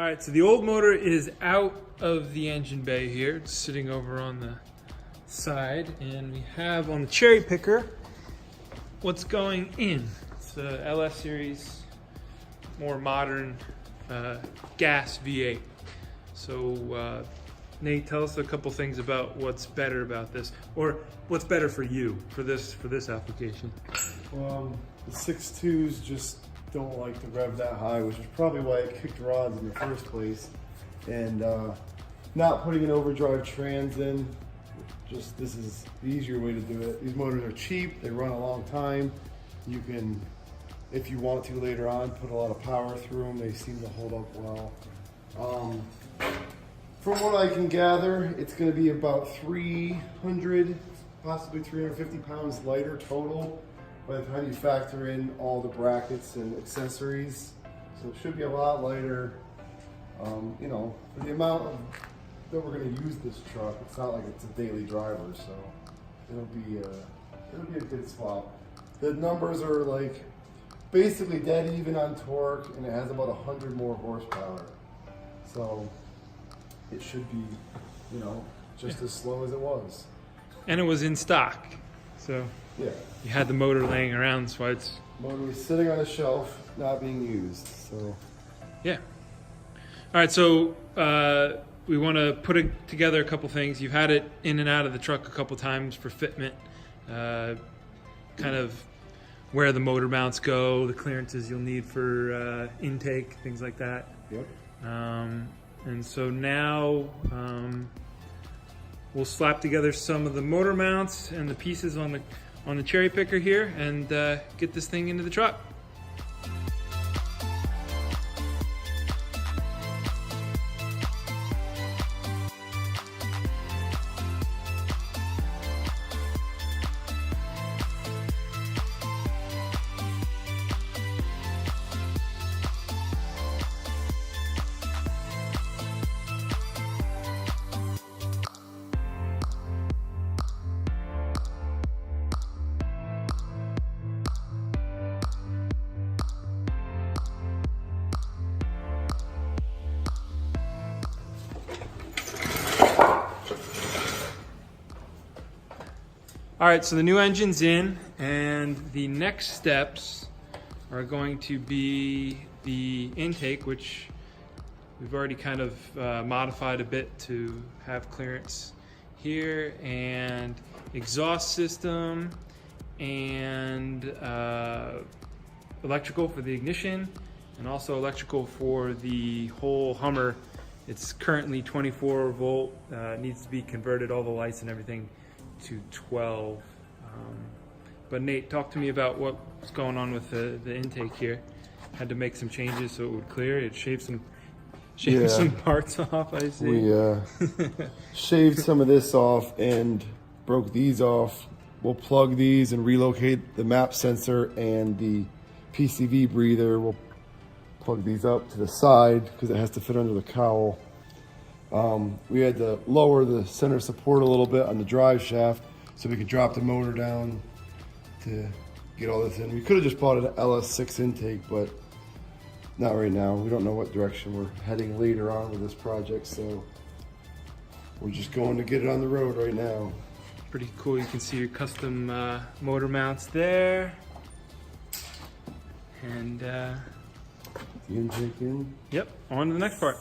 All right, so the old motor is out of the engine bay here. It's sitting over on the side, and we have on the cherry picker what's going in. It's a LS series, more modern gas V8. So Nate, tell us a couple things about what's better about this, or what's better for you for this application. The 6.2s just don't like to rev that high, which is probably why it kicked rods in the first place. And not putting an overdrive trans in, just this is the easier way to do it. These motors are cheap, they run a long time. You can, if you want to later on, put a lot of power through them. They seem to hold up well. From what I can gather, it's going to be about 300, possibly 350 pounds lighter total by the time you factor in all the brackets and accessories. So it should be a lot lighter. You know, for the amount that we're going to use this truck, it's not like it's a daily driver, so it'll be a good swap. The numbers are like basically dead even on torque, and it has about 100 more horsepower. So it should be, you know, just as slow as it was. And it was in stock, so yeah, you had the motor laying around, so it's motor was sitting on a shelf, not being used. So yeah. All right, so we want to put together a couple things. You've had it in and out of the truck a couple times for fitment, kind of where the motor mounts go, the clearances you'll need for intake, things like that. Yep. And so now we'll slap together some of the motor mounts and the pieces on the cherry picker here, and get this thing into the truck. All right, so the new engine's in, and the next steps are going to be the intake, which we've already kind of modified a bit to have clearance here, and exhaust system, and electrical for the ignition, and also electrical for the whole Hummer. It's currently 24 volt, needs to be converted, all the lights and everything, to 12. But Nate, talk to me about what's going on with the intake here. Had to make some changes so it would clear. It shaved some parts off, I see. We shaved some of this off and broke these off. We'll plug these and relocate the map sensor and the PCV breather. We'll plug these up to the side because it has to fit under the cowl. We had to lower the center support a little bit on the drive shaft so we could drop the motor down to get all this in. We could have just bought an LS6 intake, but not right now. We don't know what direction we're heading later on with this project, so we're just going to get it on the road right now. Pretty cool. You can see your custom motor mounts there. And the intake in. Yep, on to the next part.